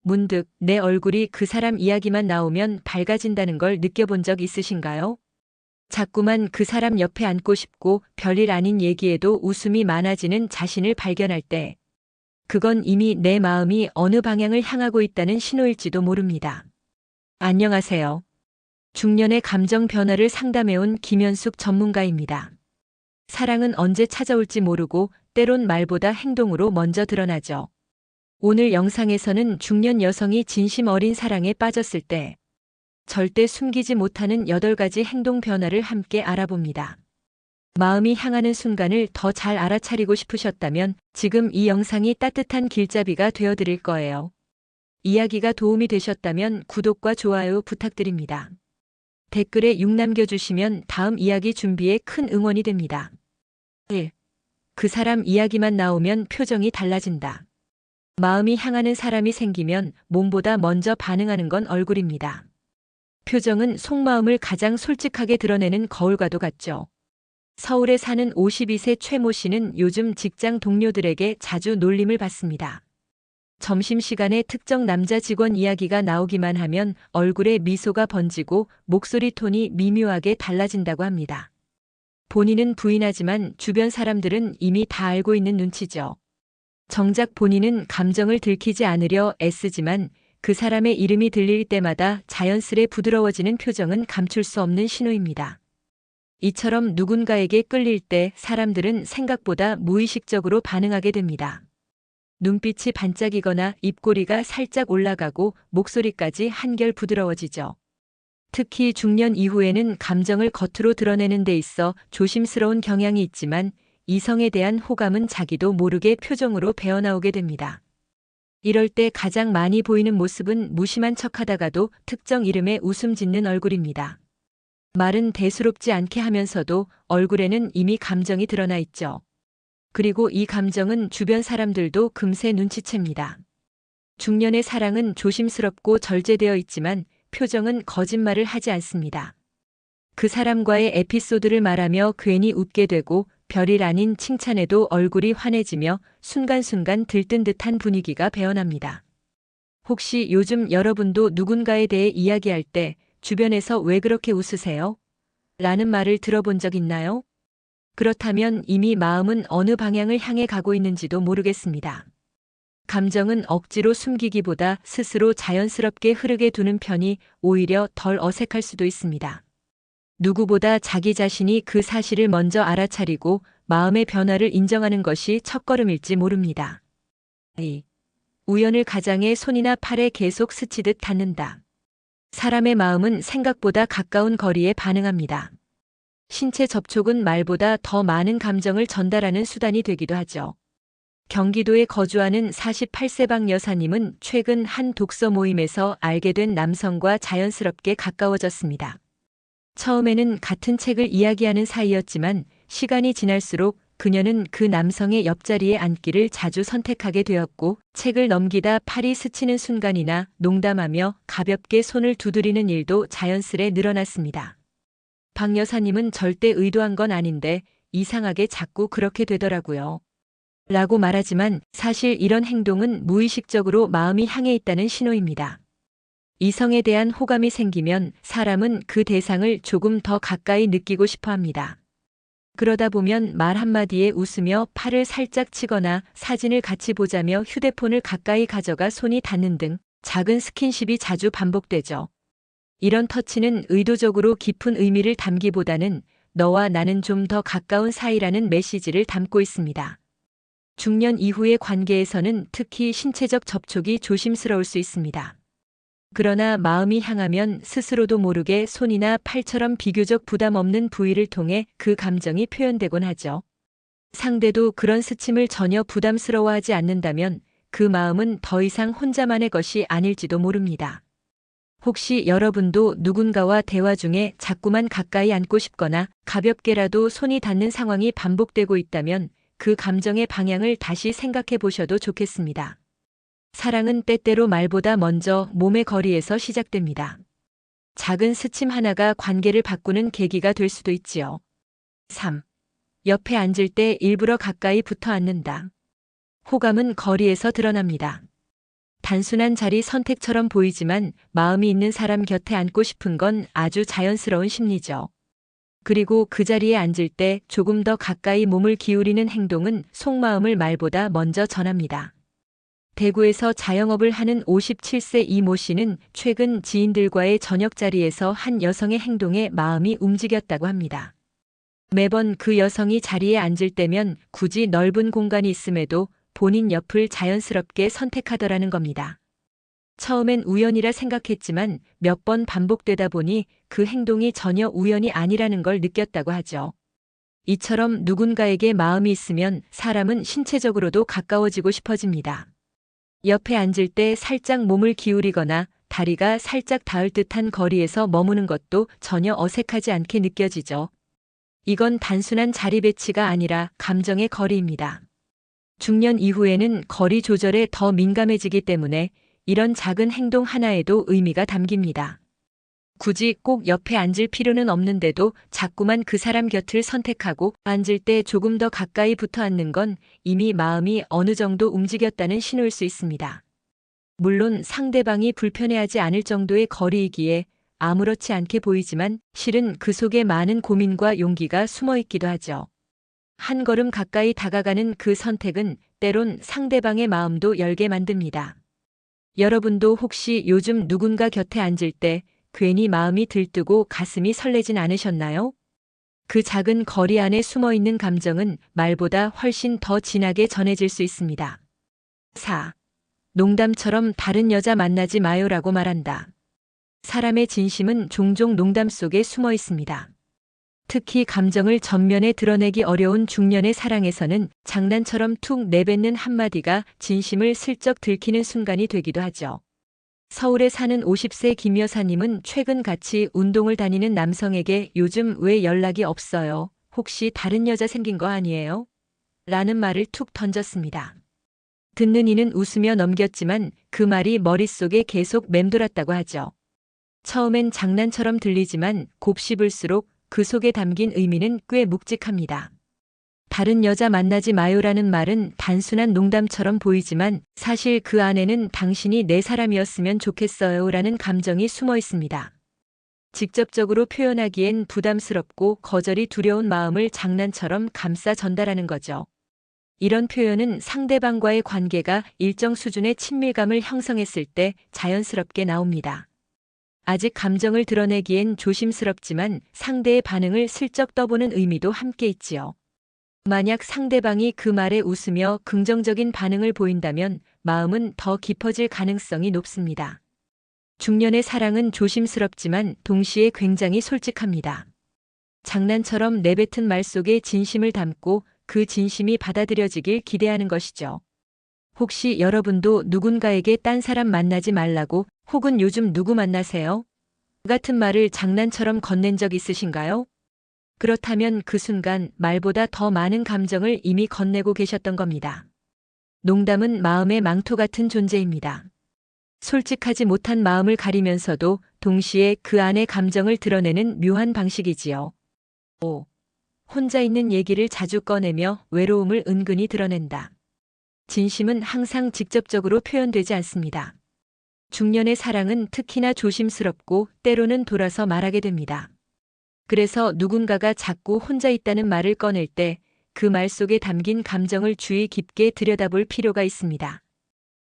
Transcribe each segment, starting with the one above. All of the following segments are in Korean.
문득 내 얼굴이 그 사람 이야기만 나오면 밝아진다는 걸 느껴본 적 있으신가요? 자꾸만 그 사람 옆에 앉고 싶고 별일 아닌 얘기에도 웃음이 많아지는 자신을 발견할 때, 그건 이미 내 마음이 어느 방향을 향하고 있다는 신호일지도 모릅니다. 안녕하세요. 중년의 감정 변화를 상담해온 김현숙 전문가입니다. 사랑은 언제 찾아올지 모르고 때론 말보다 행동으로 먼저 드러나죠. 오늘 영상에서는 중년 여성이 진심 어린 사랑에 빠졌을 때 절대 숨기지 못하는 8가지 행동 변화를 함께 알아봅니다. 마음이 향하는 순간을 더 잘 알아차리고 싶으셨다면 지금 이 영상이 따뜻한 길잡이가 되어드릴 거예요. 이야기가 도움이 되셨다면 구독과 좋아요 부탁드립니다. 댓글에 6 남겨주시면 다음 이야기 준비에 큰 응원이 됩니다. 1. 그 사람 이야기만 나오면 표정이 달라진다. 마음이 향하는 사람이 생기면 몸보다 먼저 반응하는 건 얼굴입니다. 표정은 속마음을 가장 솔직하게 드러내는 거울과도 같죠. 서울에 사는 52세 최모 씨는 요즘 직장 동료들에게 자주 놀림을 받습니다. 점심시간에 특정 남자 직원 이야기가 나오기만 하면 얼굴에 미소가 번지고 목소리 톤이 미묘하게 달라진다고 합니다. 본인은 부인하지만 주변 사람들은 이미 다 알고 있는 눈치죠. 정작 본인은 감정을 들키지 않으려 애쓰지만 그 사람의 이름이 들릴 때마다 자연스레 부드러워지는 표정은 감출 수 없는 신호입니다. 이처럼 누군가에게 끌릴 때 사람들은 생각보다 무의식적으로 반응하게 됩니다. 눈빛이 반짝이거나 입꼬리가 살짝 올라가고 목소리까지 한결 부드러워지죠. 특히 중년 이후에는 감정을 겉으로 드러내는 데 있어 조심스러운 경향이 있지만 이성에 대한 호감은 자기도 모르게 표정으로 배어나오게 됩니다. 이럴 때 가장 많이 보이는 모습은 무심한 척하다가도 특정 이름에 웃음 짓는 얼굴입니다. 말은 대수롭지 않게 하면서도 얼굴에는 이미 감정이 드러나 있죠. 그리고 이 감정은 주변 사람들도 금세 눈치챕니다. 중년의 사랑은 조심스럽고 절제되어 있지만 표정은 거짓말을 하지 않습니다. 그 사람과의 에피소드를 말하며 괜히 웃게 되고 별일 아닌 칭찬에도 얼굴이 환해지며 순간순간 들뜬 듯한 분위기가 배어납니다. 혹시 요즘 여러분도 누군가에 대해 이야기할 때 주변에서 왜 그렇게 웃으세요? 라는 말을 들어본 적 있나요? 그렇다면 이미 마음은 어느 방향을 향해 가고 있는지도 모르겠습니다. 감정은 억지로 숨기기보다 스스로 자연스럽게 흐르게 두는 편이 오히려 덜 어색할 수도 있습니다. 누구보다 자기 자신이 그 사실을 먼저 알아차리고 마음의 변화를 인정하는 것이 첫걸음일지 모릅니다. 2. 우연을 가장해 손이나 팔에 계속 스치듯 닿는다. 사람의 마음은 생각보다 가까운 거리에 반응합니다. 신체 접촉은 말보다 더 많은 감정을 전달하는 수단이 되기도 하죠. 경기도에 거주하는 48세방 여사님은 최근 한 독서 모임에서 알게 된 남성과 자연스럽게 가까워졌습니다. 처음에는 같은 책을 이야기하는 사이였지만 시간이 지날수록 그녀는 그 남성의 옆자리에 앉기를 자주 선택하게 되었고 책을 넘기다 팔이 스치는 순간이나 농담하며 가볍게 손을 두드리는 일도 자연스레 늘어났습니다. 박 여사님은 절대 의도한 건 아닌데 이상하게 자꾸 그렇게 되더라고요. 라고 말하지만 사실 이런 행동은 무의식적으로 마음이 향해 있다는 신호입니다. 이성에 대한 호감이 생기면 사람은 그 대상을 조금 더 가까이 느끼고 싶어 합니다. 그러다 보면 말 한마디에 웃으며 팔을 살짝 치거나 사진을 같이 보자며 휴대폰을 가까이 가져가 손이 닿는 등 작은 스킨십이 자주 반복되죠. 이런 터치는 의도적으로 깊은 의미를 담기보다는 너와 나는 좀 더 가까운 사이라는 메시지를 담고 있습니다. 중년 이후의 관계에서는 특히 신체적 접촉이 조심스러울 수 있습니다. 그러나 마음이 향하면 스스로도 모르게 손이나 팔처럼 비교적 부담 없는 부위를 통해 그 감정이 표현되곤 하죠. 상대도 그런 스침을 전혀 부담스러워하지 않는다면 그 마음은 더 이상 혼자만의 것이 아닐지도 모릅니다. 혹시 여러분도 누군가와 대화 중에 자꾸만 가까이 앉고 싶거나 가볍게라도 손이 닿는 상황이 반복되고 있다면 그 감정의 방향을 다시 생각해 보셔도 좋겠습니다. 사랑은 때때로 말보다 먼저 몸의 거리에서 시작됩니다. 작은 스침 하나가 관계를 바꾸는 계기가 될 수도 있지요. 3. 옆에 앉을 때 일부러 가까이 붙어 앉는다. 호감은 거리에서 드러납니다. 단순한 자리 선택처럼 보이지만 마음이 있는 사람 곁에 앉고 싶은 건 아주 자연스러운 심리죠. 그리고 그 자리에 앉을 때 조금 더 가까이 몸을 기울이는 행동은 속마음을 말보다 먼저 전합니다. 대구에서 자영업을 하는 57세 이모 씨는 최근 지인들과의 저녁 자리에서 한 여성의 행동에 마음이 움직였다고 합니다. 매번 그 여성이 자리에 앉을 때면 굳이 넓은 공간이 있음에도 본인 옆을 자연스럽게 선택하더라는 겁니다. 처음엔 우연이라 생각했지만 몇 번 반복되다 보니 그 행동이 전혀 우연이 아니라는 걸 느꼈다고 하죠. 이처럼 누군가에게 마음이 있으면 사람은 신체적으로도 가까워지고 싶어집니다. 옆에 앉을 때 살짝 몸을 기울이거나 다리가 살짝 닿을 듯한 거리에서 머무는 것도 전혀 어색하지 않게 느껴지죠. 이건 단순한 자리 배치가 아니라 감정의 거리입니다. 중년 이후에는 거리 조절에 더 민감해지기 때문에 이런 작은 행동 하나에도 의미가 담깁니다. 굳이 꼭 옆에 앉을 필요는 없는데도 자꾸만 그 사람 곁을 선택하고 앉을 때 조금 더 가까이 붙어 앉는 건 이미 마음이 어느 정도 움직였다는 신호일 수 있습니다. 물론 상대방이 불편해하지 않을 정도의 거리이기에 아무렇지 않게 보이지만 실은 그 속에 많은 고민과 용기가 숨어 있기도 하죠. 한 걸음 가까이 다가가는 그 선택은 때론 상대방의 마음도 열게 만듭니다. 여러분도 혹시 요즘 누군가 곁에 앉을 때 괜히 마음이 들뜨고 가슴이 설레진 않으셨나요? 그 작은 거리 안에 숨어 있는 감정은 말보다 훨씬 더 진하게 전해질 수 있습니다. 4. 농담처럼 다른 여자 만나지 마요라고 말한다. 사람의 진심은 종종 농담 속에 숨어 있습니다. 특히 감정을 전면에 드러내기 어려운 중년의 사랑에서는 장난처럼 툭 내뱉는 한마디가 진심을 슬쩍 들키는 순간이 되기도 하죠. 서울에 사는 50세 김 여사님은 최근 같이 운동을 다니는 남성에게 요즘 왜 연락이 없어요? 혹시 다른 여자 생긴 거 아니에요? 라는 말을 툭 던졌습니다. 듣는 이는 웃으며 넘겼지만 그 말이 머릿속에 계속 맴돌았다고 하죠. 처음엔 장난처럼 들리지만 곱씹을수록 그 속에 담긴 의미는 꽤 묵직합니다. 다른 여자 만나지 마요라는 말은 단순한 농담처럼 보이지만 사실 그 안에는 당신이 내 사람이었으면 좋겠어요 라는 감정이 숨어 있습니다. 직접적으로 표현하기엔 부담스럽고 거절이 두려운 마음을 장난처럼 감싸 전달하는 거죠. 이런 표현은 상대방과의 관계가 일정 수준의 친밀감을 형성했을 때 자연스럽게 나옵니다. 아직 감정을 드러내기엔 조심스럽지만 상대의 반응을 슬쩍 떠보는 의미도 함께 있지요. 만약 상대방이 그 말에 웃으며 긍정적인 반응을 보인다면 마음은 더 깊어질 가능성이 높습니다. 중년의 사랑은 조심스럽지만 동시에 굉장히 솔직합니다. 장난처럼 내뱉은 말 속에 진심을 담고 그 진심이 받아들여지길 기대하는 것이죠. 혹시 여러분도 누군가에게 딴 사람 만나지 말라고 혹은 요즘 누구 만나세요? 같은 말을 장난처럼 건넨 적 있으신가요? 그렇다면 그 순간 말보다 더 많은 감정을 이미 건네고 계셨던 겁니다. 농담은 마음의 망토 같은 존재입니다. 솔직하지 못한 마음을 가리면서도 동시에 그 안의 감정을 드러내는 묘한 방식이지요. 5. 혼자 있는 얘기를 자주 꺼내며 외로움을 은근히 드러낸다. 진심은 항상 직접적으로 표현되지 않습니다. 중년의 사랑은 특히나 조심스럽고 때로는 돌아서 말하게 됩니다. 그래서 누군가가 자꾸 혼자 있다는 말을 꺼낼 때 그 말 속에 담긴 감정을 주의 깊게 들여다볼 필요가 있습니다.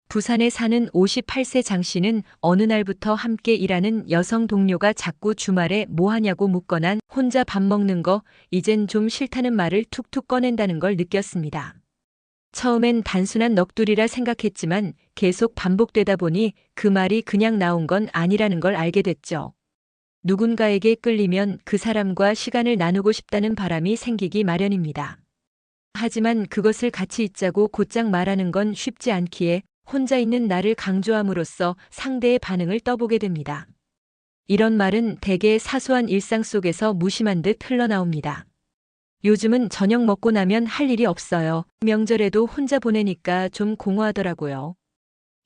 부산에 사는 58세 장 씨는 어느 날부터 함께 일하는 여성 동료가 자꾸 주말에 뭐 하냐고 묻거나 혼자 밥 먹는 거 이젠 좀 싫다는 말을 툭툭 꺼낸다는 걸 느꼈습니다. 처음엔 단순한 넋두리라 생각했지만 계속 반복되다 보니 그 말이 그냥 나온 건 아니라는 걸 알게 됐죠. 누군가에게 끌리면 그 사람과 시간을 나누고 싶다는 바람이 생기기 마련입니다. 하지만 그것을 같이 있자고 곧장 말하는 건 쉽지 않기에 혼자 있는 나를 강조함으로써 상대의 반응을 떠보게 됩니다. 이런 말은 대개 사소한 일상 속에서 무심한 듯 흘러나옵니다. 요즘은 저녁 먹고 나면 할 일이 없어요. 명절에도 혼자 보내니까 좀 공허하더라고요.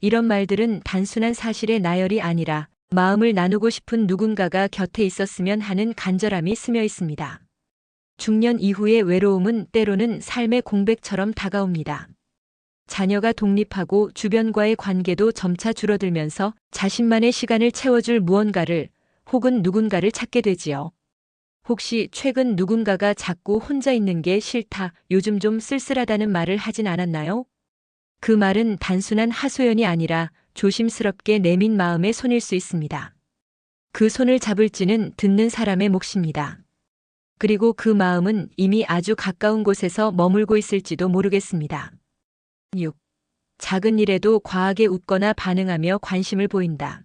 이런 말들은 단순한 사실의 나열이 아니라 마음을 나누고 싶은 누군가가 곁에 있었으면 하는 간절함이 스며 있습니다. 중년 이후의 외로움은 때로는 삶의 공백처럼 다가옵니다. 자녀가 독립하고 주변과의 관계도 점차 줄어들면서 자신만의 시간을 채워줄 무언가를 혹은 누군가를 찾게 되지요. 혹시 최근 누군가가 자꾸 혼자 있는 게 싫다, 요즘 좀 쓸쓸하다는 말을 하진 않았나요? 그 말은 단순한 하소연이 아니라 조심스럽게 내민 마음의 손일 수 있습니다. 그 손을 잡을지는 듣는 사람의 몫입니다. 그리고 그 마음은 이미 아주 가까운 곳에서 머물고 있을지도 모르겠습니다. 6. 작은 일에도 과하게 웃거나 반응하며 관심을 보인다.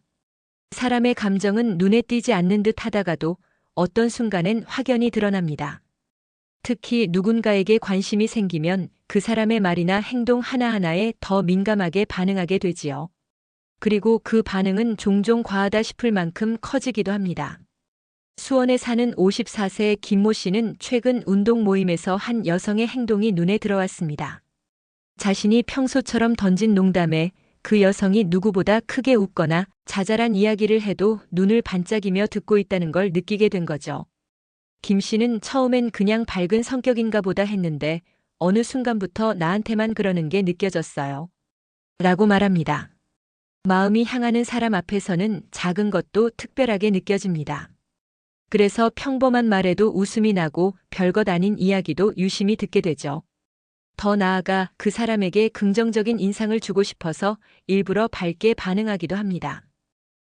사람의 감정은 눈에 띄지 않는 듯 하다가도 어떤 순간엔 확연히 드러납니다. 특히 누군가에게 관심이 생기면 그 사람의 말이나 행동 하나하나에 더 민감하게 반응하게 되지요. 그리고 그 반응은 종종 과하다 싶을 만큼 커지기도 합니다. 수원에 사는 54세 김모 씨는 최근 운동 모임에서 한 여성의 행동이 눈에 들어왔습니다. 자신이 평소처럼 던진 농담에 그 여성이 누구보다 크게 웃거나 자잘한 이야기를 해도 눈을 반짝이며 듣고 있다는 걸 느끼게 된 거죠. 김 씨는 처음엔 그냥 밝은 성격인가 보다 했는데 어느 순간부터 나한테만 그러는 게 느껴졌어요. 라고 말합니다. 마음이 향하는 사람 앞에서는 작은 것도 특별하게 느껴집니다. 그래서 평범한 말에도 웃음이 나고 별것 아닌 이야기도 유심히 듣게 되죠. 더 나아가 그 사람에게 긍정적인 인상을 주고 싶어서 일부러 밝게 반응하기도 합니다.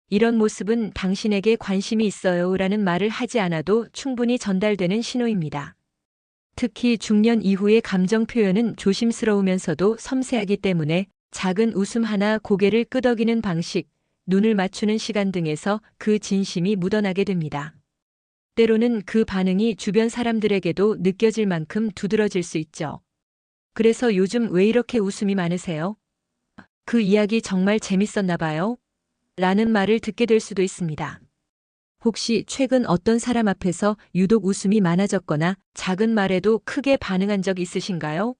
이런 모습은 당신에게 관심이 있어요 라는 말을 하지 않아도 충분히 전달되는 신호입니다. 특히 중년 이후의 감정 표현은 조심스러우면서도 섬세하기 때문에 작은 웃음 하나, 고개를 끄덕이는 방식, 눈을 맞추는 시간 등에서 그 진심이 묻어나게 됩니다. 때로는 그 반응이 주변 사람들에게도 느껴질 만큼 두드러질 수 있죠. 그래서 요즘 왜 이렇게 웃음이 많으세요? 그 이야기 정말 재밌었나 봐요? 라는 말을 듣게 될 수도 있습니다. 혹시 최근 어떤 사람 앞에서 유독 웃음이 많아졌거나 작은 말에도 크게 반응한 적 있으신가요?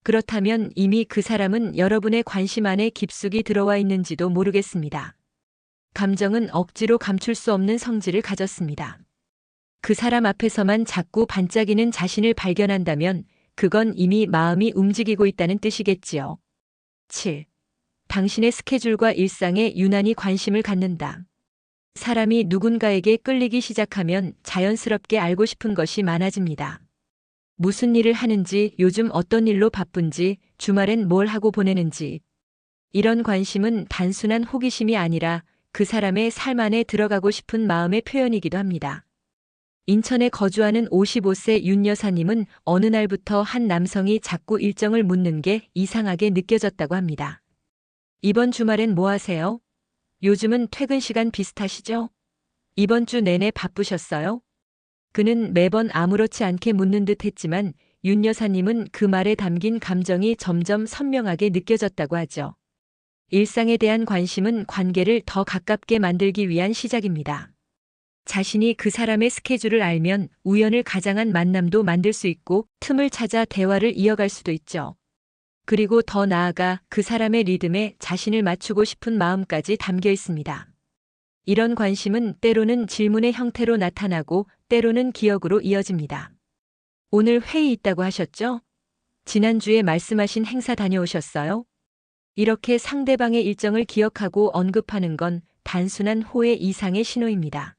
그렇다면 이미 그 사람은 여러분의 관심 안에 깊숙이 들어와 있는지도 모르겠습니다. 감정은 억지로 감출 수 없는 성질을 가졌습니다. 그 사람 앞에서만 자꾸 반짝이는 자신을 발견한다면 그건 이미 마음이 움직이고 있다는 뜻이겠지요. 7. 당신의 스케줄과 일상에 유난히 관심을 갖는다. 사람이 누군가에게 끌리기 시작하면 자연스럽게 알고 싶은 것이 많아집니다. 무슨 일을 하는지, 요즘 어떤 일로 바쁜지, 주말엔 뭘 하고 보내는지. 이런 관심은 단순한 호기심이 아니라 그 사람의 삶 안에 들어가고 싶은 마음의 표현이기도 합니다. 인천에 거주하는 55세 윤 여사님은 어느 날부터 한 남성이 자꾸 일정을 묻는 게 이상하게 느껴졌다고 합니다. 이번 주말엔 뭐 하세요? 요즘은 퇴근 시간 비슷하시죠? 이번 주 내내 바쁘셨어요? 그는 매번 아무렇지 않게 묻는 듯 했지만 윤 여사님은 그 말에 담긴 감정이 점점 선명하게 느껴졌다고 하죠. 일상에 대한 관심은 관계를 더 가깝게 만들기 위한 시작입니다. 자신이 그 사람의 스케줄을 알면 우연을 가장한 만남도 만들 수 있고 틈을 찾아 대화를 이어갈 수도 있죠. 그리고 더 나아가 그 사람의 리듬에 자신을 맞추고 싶은 마음까지 담겨 있습니다. 이런 관심은 때로는 질문의 형태로 나타나고 때로는 기억으로 이어집니다. 오늘 회의 있다고 하셨죠? 지난주에 말씀하신 행사 다녀오셨어요? 이렇게 상대방의 일정을 기억하고 언급하는 건 단순한 호의 이상의 신호입니다.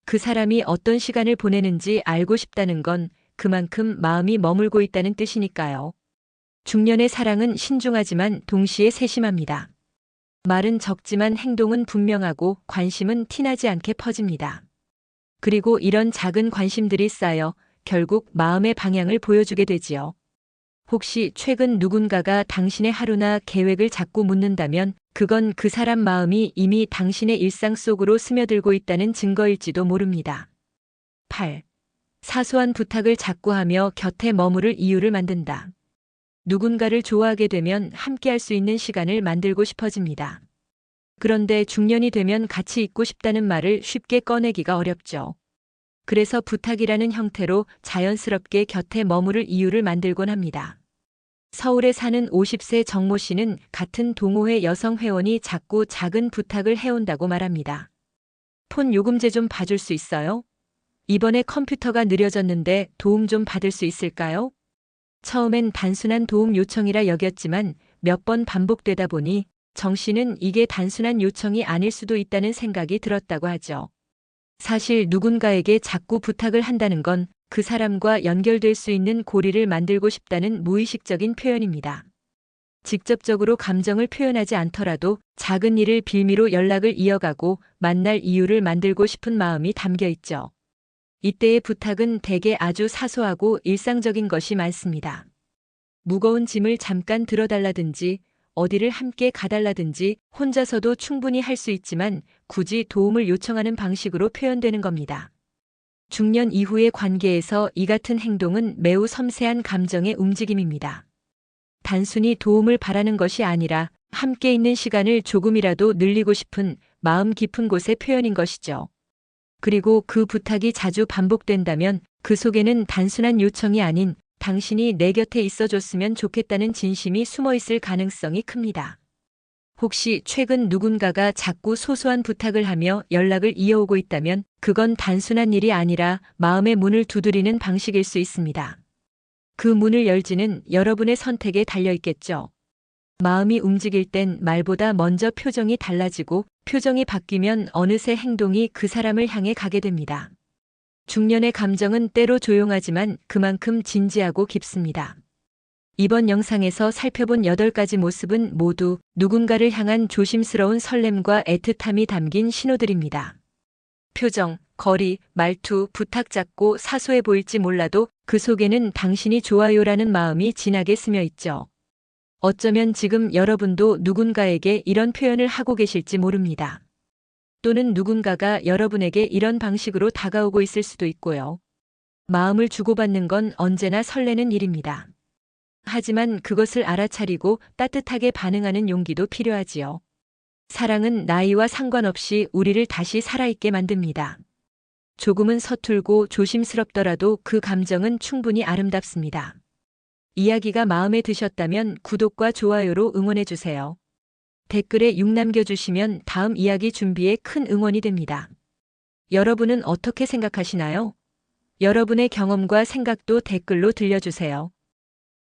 그 사람이 어떤 시간을 보내는지 알고 싶다는 건 그만큼 마음이 머물고 있다는 뜻이니까요. 중년의 사랑은 신중하지만 동시에 세심합니다. 말은 적지만 행동은 분명하고 관심은 티나지 않게 퍼집니다. 그리고 이런 작은 관심들이 쌓여 결국 마음의 방향을 보여주게 되지요. 혹시 최근 누군가가 당신의 하루나 계획을 자꾸 묻는다면 그건 그 사람 마음이 이미 당신의 일상 속으로 스며들고 있다는 증거일지도 모릅니다. 8. 사소한 부탁을 자꾸 하며 곁에 머무를 이유를 만든다. 누군가를 좋아하게 되면 함께할 수 있는 시간을 만들고 싶어집니다. 그런데 중년이 되면 같이 있고 싶다는 말을 쉽게 꺼내기가 어렵죠. 그래서 부탁이라는 형태로 자연스럽게 곁에 머무를 이유를 만들곤 합니다. 서울에 사는 50세 정모 씨는 같은 동호회 여성 회원이 자꾸 작은 부탁을 해온다고 말합니다. 폰 요금제 좀 봐줄 수 있어요? 이번에 컴퓨터가 느려졌는데 도움 좀 받을 수 있을까요? 처음엔 단순한 도움 요청이라 여겼지만 몇 번 반복되다 보니 정 씨는 이게 단순한 요청이 아닐 수도 있다는 생각이 들었다고 하죠. 사실 누군가에게 자꾸 부탁을 한다는 건 그 사람과 연결될 수 있는 고리를 만들고 싶다는 무의식적인 표현입니다. 직접적으로 감정을 표현하지 않더라도 작은 일을 빌미로 연락을 이어가고 만날 이유를 만들고 싶은 마음이 담겨 있죠. 이때의 부탁은 대개 아주 사소하고 일상적인 것이 많습니다. 무거운 짐을 잠깐 들어달라든지 어디를 함께 가달라든지 혼자서도 충분히 할 수 있지만 굳이 도움을 요청하는 방식으로 표현되는 겁니다. 중년 이후의 관계에서 이 같은 행동은 매우 섬세한 감정의 움직임입니다. 단순히 도움을 바라는 것이 아니라 함께 있는 시간을 조금이라도 늘리고 싶은 마음 깊은 곳의 표현인 것이죠. 그리고 그 부탁이 자주 반복된다면 그 속에는 단순한 요청이 아닌 당신이 내 곁에 있어줬으면 좋겠다는 진심이 숨어 있을 가능성이 큽니다. 혹시 최근 누군가가 자꾸 소소한 부탁을 하며 연락을 이어오고 있다면 그건 단순한 일이 아니라 마음의 문을 두드리는 방식일 수 있습니다. 그 문을 열지는 여러분의 선택에 달려 있겠죠. 마음이 움직일 땐 말보다 먼저 표정이 달라지고 표정이 바뀌면 어느새 행동이 그 사람을 향해 가게 됩니다. 중년의 감정은 때로 조용하지만 그만큼 진지하고 깊습니다. 이번 영상에서 살펴본 8가지 모습은 모두 누군가를 향한 조심스러운 설렘과 애틋함이 담긴 신호들입니다. 표정, 거리, 말투, 부탁 작고 사소해 보일지 몰라도 그 속에는 당신이 좋아요라는 마음이 진하게 스며 있죠. 어쩌면 지금 여러분도 누군가에게 이런 표현을 하고 계실지 모릅니다. 또는 누군가가 여러분에게 이런 방식으로 다가오고 있을 수도 있고요. 마음을 주고받는 건 언제나 설레는 일입니다. 하지만 그것을 알아차리고 따뜻하게 반응하는 용기도 필요하지요. 사랑은 나이와 상관없이 우리를 다시 살아있게 만듭니다. 조금은 서툴고 조심스럽더라도 그 감정은 충분히 아름답습니다. 이야기가 마음에 드셨다면 구독과 좋아요로 응원해주세요. 댓글에 6 남겨주시면 다음 이야기 준비에 큰 응원이 됩니다. 여러분은 어떻게 생각하시나요? 여러분의 경험과 생각도 댓글로 들려주세요.